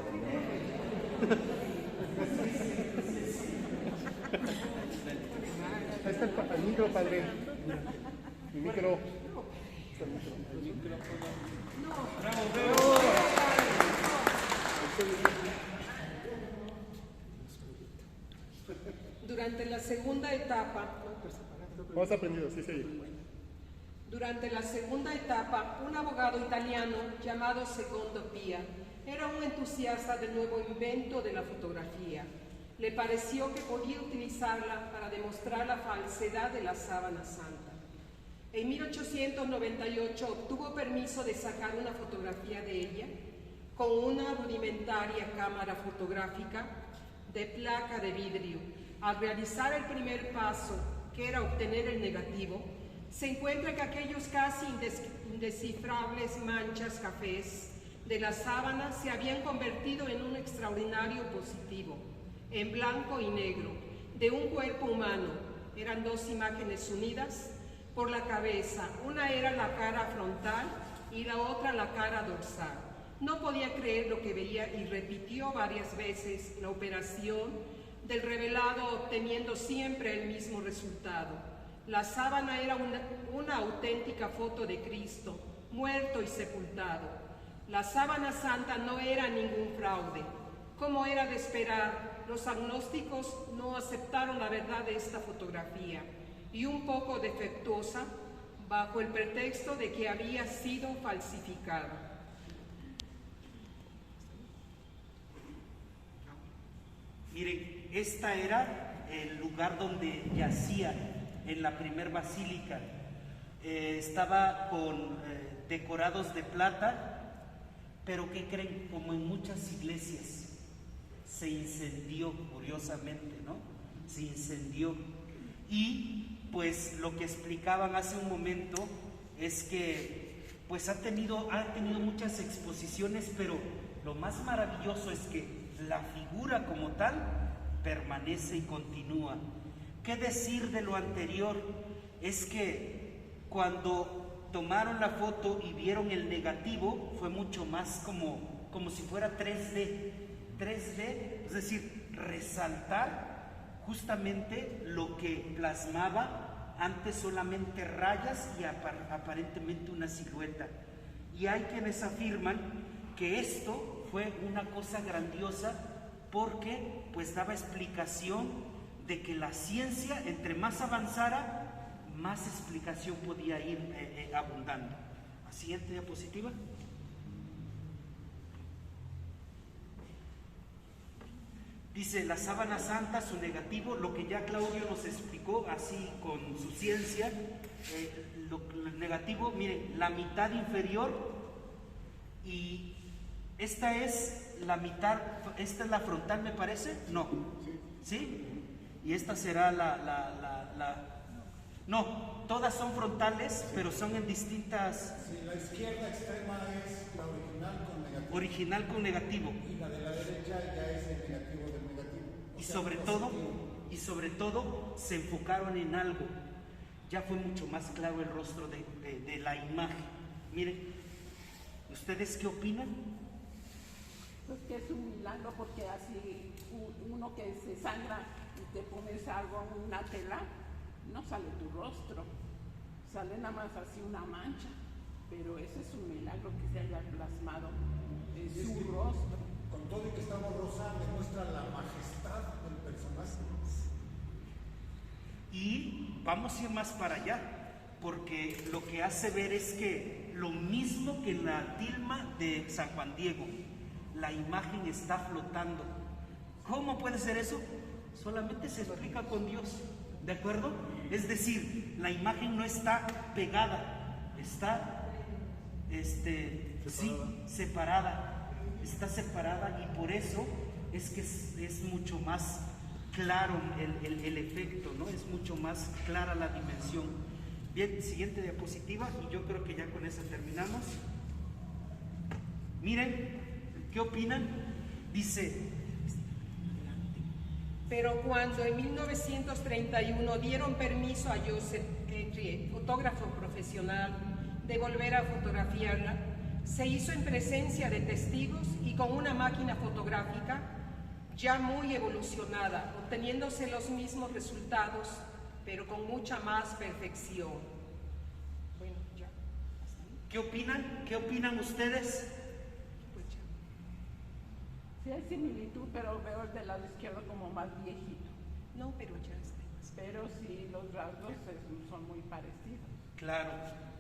Ahí está el micro, padre. Mi micro. Bravo. Durante la segunda etapa, Vamos aprendido, sí, sí. Durante la segunda etapa, un abogado italiano llamado Secondo Pia era un entusiasta del nuevo invento de la fotografía. Le pareció que podía utilizarla para demostrar la falsedad de la sábana santa. En 1898 obtuvo permiso de sacar una fotografía de ella con una rudimentaria cámara fotográfica de placa de vidrio. Al realizar el primer paso, que era obtener el negativo, se encuentra que aquellos casi indescifrables manchas cafés de la sábana se habían convertido en un extraordinario positivo, en blanco y negro, de un cuerpo humano. Eran dos imágenes unidas por la cabeza. Una era la cara frontal y la otra la cara dorsal. No podía creer lo que veía y repitió varias veces la operación del revelado, obteniendo siempre el mismo resultado. La sábana era una auténtica foto de Cristo, muerto y sepultado. La sábana santa no era ningún fraude. Como era de esperar, los agnósticos no aceptaron la verdad de esta fotografía, y un poco defectuosa, bajo el pretexto de que había sido falsificada. Miren, esta era el lugar donde yacía en la primer basílica. Estaba con decorados de plata, pero ¿qué creen? Como en muchas iglesias, se incendió, curiosamente, ¿no? Se incendió. Y pues lo que explicaban hace un momento es que pues ha tenido muchas exposiciones, pero lo más maravilloso es que la figura como tal permanece y continúa. ¿Qué decir de lo anterior? Es que cuando tomaron la foto y vieron el negativo, fue mucho más como si fuera 3D, es decir, resaltar justamente lo que plasmaba antes solamente rayas y aparentemente una silueta. Y hay quienes afirman que esto fue una cosa grandiosa porque pues daba explicación de que la ciencia, entre más avanzara, más explicación podía ir abundando. Siguiente diapositiva. Dice la sábana santa, su negativo, lo que ya Claudio nos explicó así con su ciencia. El negativo, miren, la mitad inferior, y esta es la mitad, esta es la frontal, me parece, no, ¿sí? Y esta será no, todas son frontales, pero son en distintas. Sí, la izquierda extrema es la original con negativo. Original con negativo. Y la de la derecha ya es el negativo del negativo. Y sobre todo se enfocaron en algo. Ya fue mucho más claro el rostro de la imagen. Miren, ¿ustedes qué opinan? Pues que es un milagro, porque así uno que se sangra y te pones algo en una tela, no sale tu rostro, sale nada más así una mancha, pero ese es un milagro que se haya plasmado en su rostro. con todo y que está borrosa, demuestra la majestad del personaje. Y vamos a ir más para allá, porque lo que hace ver es que lo mismo que en la tilma de San Juan Diego, la imagen está flotando. ¿Cómo puede ser eso? Solamente se explica con Dios, ¿de acuerdo? Es decir, la imagen no está pegada, está separada, está separada, y por eso es que es mucho más claro el efecto, ¿no? Es mucho más clara la dimensión. Bien, siguiente diapositiva, y yo creo que ya con esa terminamos. Miren, ¿qué opinan? Dice: pero cuando en 1931 dieron permiso a Joseph Henry, fotógrafo profesional, de volver a fotografiarla, se hizo en presencia de testigos y con una máquina fotográfica ya muy evolucionada, obteniéndose los mismos resultados, pero con mucha más perfección. Bueno, ya. ¿Qué opinan? ¿Qué opinan ustedes? Pues ya. Sí hay similitud, pero veo el del lado izquierdo como más viejito. No, pero ya está. Pero sí, los rasgos son muy parecidos. Claro,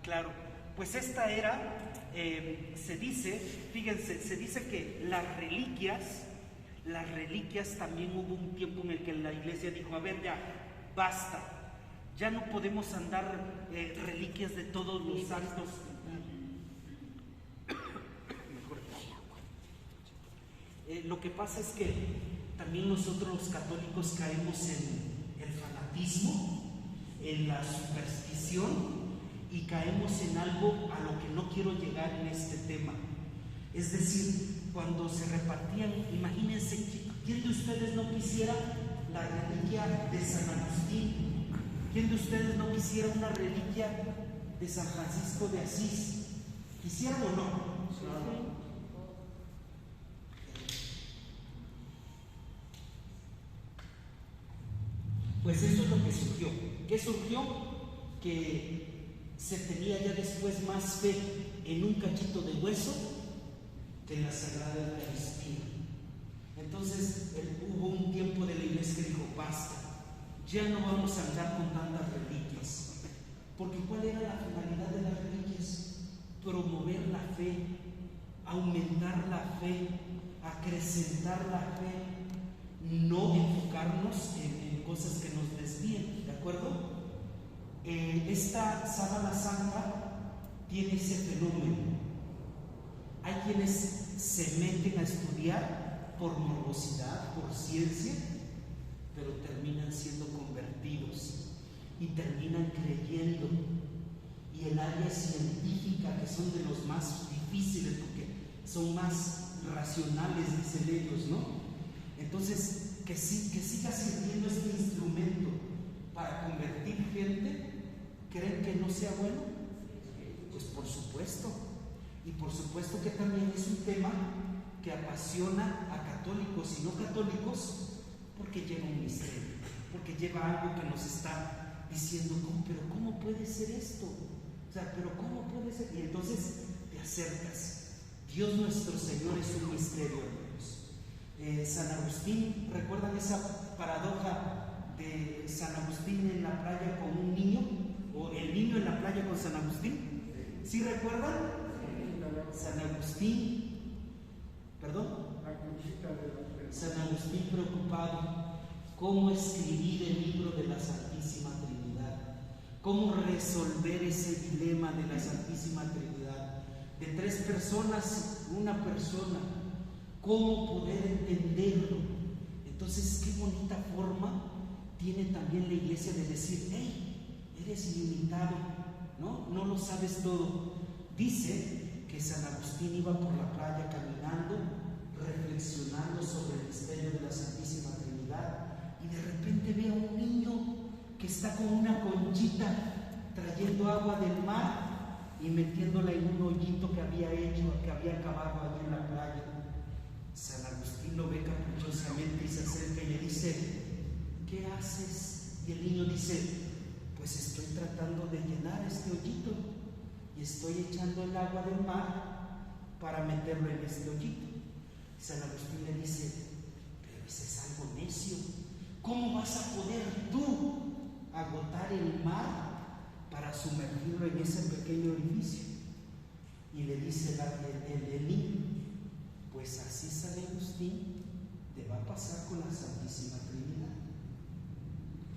claro. Pues esta era, se dice, fíjense, se dice que las reliquias también hubo un tiempo en el que la iglesia dijo: a ver, ya, basta, ya no podemos andar reliquias de todos los santos. Lo que pasa es que también nosotros los católicos caemos en el fanatismo, en la superstición, y caemos en algo a lo que no quiero llegar en este tema. Es decir, cuando se repartían, imagínense, ¿quién de ustedes no quisiera la reliquia de San Agustín? ¿Quién de ustedes no quisiera una reliquia de San Francisco de Asís? ¿Quisieran o no? Sí. Pues eso es lo que surgió. ¿Qué surgió? Que se tenía ya después más fe en un cachito de hueso que en la Sagrada Eucaristía. Entonces hubo un tiempo de la iglesia que dijo: basta, ya no vamos a andar con tantas reliquias. Porque ¿cuál era la finalidad de las reliquias? Promover la fe, aumentar la fe, acrecentar la fe, no enfocarnos en cosas que nos desvíen, ¿de acuerdo? Esta sábana santa tiene ese fenómeno. Hay quienes se meten a estudiar por morbosidad, por ciencia, pero terminan siendo convertidos y terminan creyendo. Y el área científica, que son de los más difíciles porque son más racionales, dicen ellos, ¿no? Entonces, que siga sirviendo este instrumento para convertir gente, ¿creen que no sea bueno? Pues por supuesto. Y por supuesto que también es un tema que apasiona a católicos y no católicos, porque lleva un misterio, porque lleva algo que nos está diciendo: pero ¿cómo puede ser esto? O sea, ¿pero cómo puede ser? Y entonces te acercas. Dios nuestro Señor es un misterio, hermanos. San Agustín, ¿recuerdan esa paradoja de San Agustín en la playa con un niño? ¿O el niño en la playa con San Agustín? ¿Sí recuerdan? San Agustín, perdón, San Agustín preocupado: ¿cómo escribir el libro de la Santísima Trinidad? ¿Cómo resolver ese dilema de la Santísima Trinidad? De tres personas, una persona, ¿cómo poder entenderlo? Entonces, qué bonita forma tiene también la iglesia de decir: hey, eres ilimitado, ¿no? No lo sabes todo. Dice que San Agustín iba por la playa caminando, reflexionando sobre el misterio de la Santísima Trinidad, y de repente ve a un niño que está con una conchita trayendo agua del mar y metiéndola en un hoyito que había hecho, que había acabado allí en la playa. San Agustín lo ve caprichosamente y se acerca y le dice: ¿qué haces? Y el niño dice: pues estoy tratando de llenar este hoyito y estoy echando el agua del mar para meterlo en este hoyito. San Agustín le dice, pero ese es algo necio. ¿Cómo vas a poder tú agotar el mar para sumergirlo en ese pequeño orificio? Y le dice el niño, pues así San Agustín te va a pasar con la Santísima Trinidad.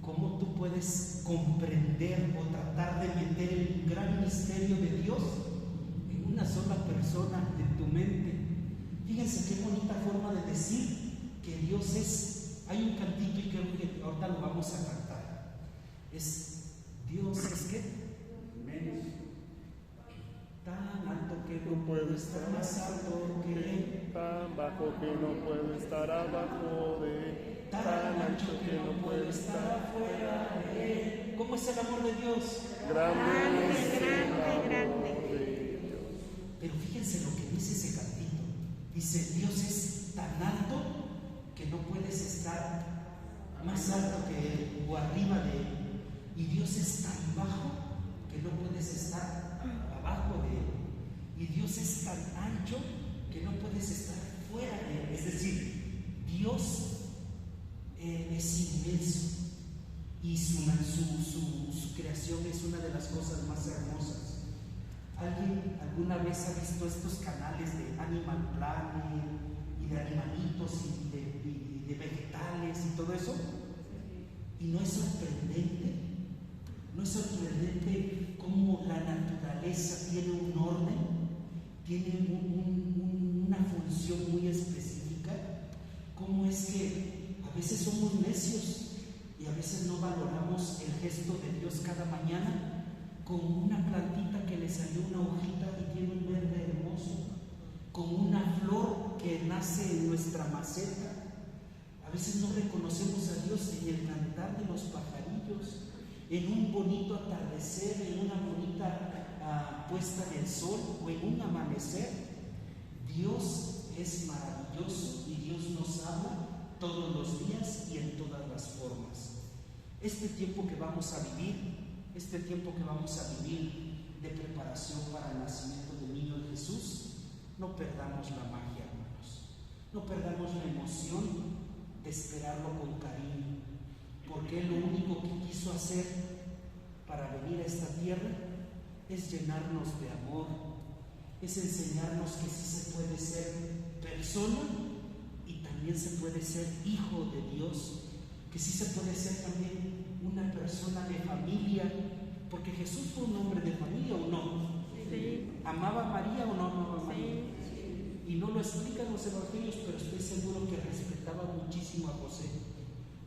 ¿Cómo tú puedes comprender o tratar de meter el gran misterio de Dios en una sola persona en tu mente? Fíjense qué bonita forma de decir que Dios es. Hay un cantito y creo que ahorita lo vamos a cantar. Es Dios es que menos, tan alto que no puede estar más alto que Él, tan bajo que no puede estar abajo de Él, tan ancho que no puede estar afuera de Él. ¿Cómo es el amor de Dios? Grande, grande, grande. Pero fíjense lo que dice ese cantito. Dice, Dios es tan alto que no puedes estar más alto que Él o arriba de Él. Y Dios es tan bajo que no puedes estar abajo de Él. Y Dios es tan ancho que no puedes estar fuera de Él. Es decir, Dios es inmenso y su creación es una de las cosas más hermosas. ¿Alguien alguna vez ha visto estos canales de Animal Planet y de animalitos y de vegetales y todo eso? Y no es sorprendente cómo la naturaleza tiene un orden, tiene una función muy específica. Cómo es que a veces somos necios y a veces no valoramos el gesto de Dios cada mañana con una plantita que le salió una hojita y tiene un verde hermoso, con una flor que nace en nuestra maceta. A veces no reconocemos a Dios en el cantar de los pajarillos, en un bonito atardecer, en una bonita puesta del sol o en un amanecer. Dios es maravilloso y Dios nos ama todos los días y en todas las formas. Este tiempo que vamos a vivir de preparación para el nacimiento del niño Jesús, no perdamos la magia, hermanos. No perdamos la emoción de esperarlo con cariño, porque Él lo único que quiso hacer para venir a esta tierra es llenarnos de amor, es enseñarnos que sí se puede ser persona y también se puede ser hijo de Dios, que sí se puede ser también una persona de familia, porque Jesús fue un hombre de familia, ¿o no? Sí. ¿Amaba a María o no amaba a María? Sí. Y no lo explican los evangelios, pero estoy seguro que respetaba muchísimo a José.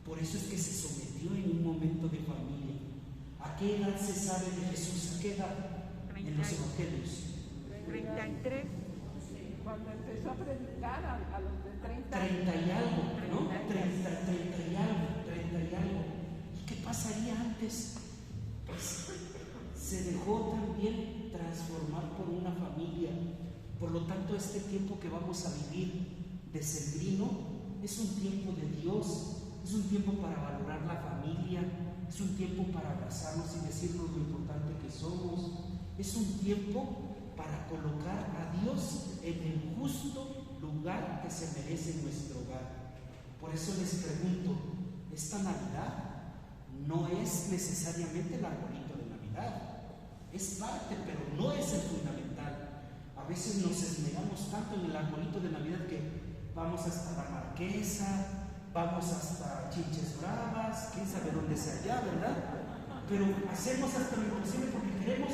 Por eso es que se sometió en un momento de familia. ¿A qué edad se sabe de Jesús? ¿A qué edad? 30. En los evangelios. 33. Cuando empezó a predicar a los de 30. 30 y algo, ¿no? 30 y algo. ¿Y qué pasaría antes? Pues se dejó también transformar por una familia. Por lo tanto, este tiempo que vamos a vivir decembrino es un tiempo de Dios, es un tiempo para valorar la familia, es un tiempo para abrazarnos y decirnos lo importante que somos, es un tiempo para colocar a Dios en el justo lugar que se merece en nuestro hogar. Por eso les pregunto, ¿esta Navidad no es necesariamente el arbolito de Navidad? Es parte, pero no es el fundamental. A veces nos esmeramos tanto en el arbolito de Navidad que vamos hasta la Marquesa, vamos hasta Chinches Bravas, quién sabe dónde sea allá, ¿verdad? Pero hacemos hasta lo imposible porque queremos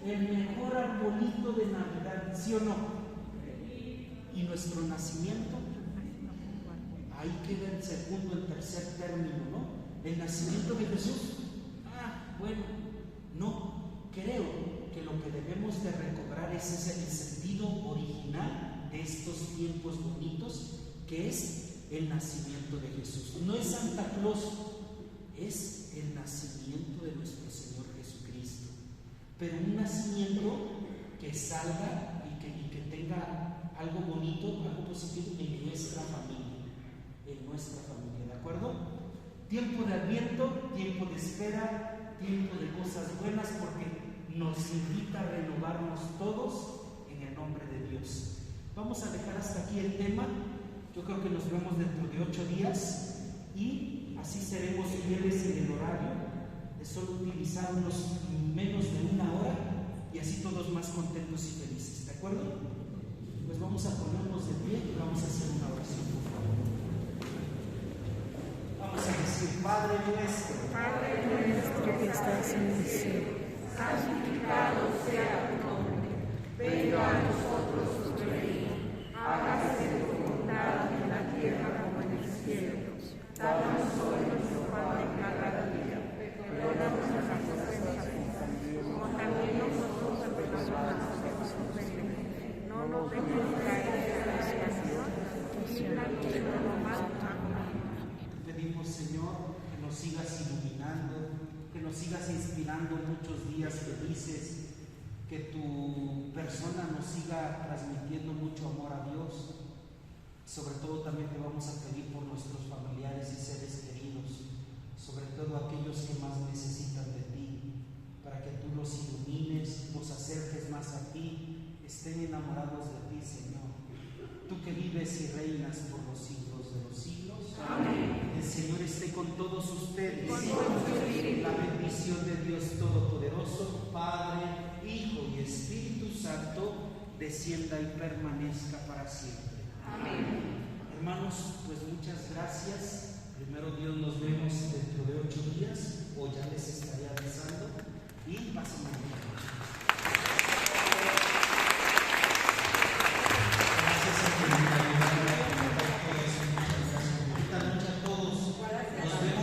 el mejor arbolito de Navidad, ¿sí o no? Y nuestro nacimiento, ahí queda el segundo, el tercer término, ¿no? El nacimiento de Jesús, bueno, no, creo que lo que debemos de recobrar es el sentido original de estos tiempos bonitos, que es el nacimiento de Jesús. No es Santa Claus, es el nacimiento de nuestro Señor Jesucristo. Pero un nacimiento que salga y que tenga algo bonito, algo positivo en nuestra familia, ¿de acuerdo? Tiempo de Adviento, tiempo de espera, tiempo de cosas buenas, porque nos invita a renovarnos todos en el nombre de Dios. Vamos a dejar hasta aquí el tema Yo creo que nos vemos dentro de 8 días y así seremos fieles en el horario de solo utilizar unos menos de 1 hora y así todos más contentos y felices. ¿De acuerdo? Pues vamos a ponernos de pie y vamos a hacer una oración, por favor. Vamos a decir: Padre nuestro que estás en el cielo, santificado sea tu nombre. Venga a nosotros tu reino. Hágase tu voluntad en la tierra como en el cielo. Danos hoy nuestro pan de cada día. Perdona nuestras ofensas, como también nosotros perdonamos a los que nos ofenden. No nos dejes caer en la tentación, y líbranos de lo malo. Pedimos, Señor, que nos sigas iluminando, que nos sigas inspirando muchos días felices, que tu persona nos siga transmitiendo mucho amor a Dios. Sobre todo también te vamos a pedir por nuestros familiares y seres queridos, sobre todo aquellos que más necesitan de ti, para que tú los ilumines, los acerques más a ti, estén enamorados de ti, Señor. Tú que vives y reinas por los siglos de los siglos. Amén. El Señor esté con todos ustedes. La bendición de Dios Todopoderoso, Padre, Hijo y Espíritu Santo, descienda y permanezca para siempre. Amén. Hermanos, pues muchas gracias. Primero Dios, nos vemos dentro de 8 días, o ya les estaré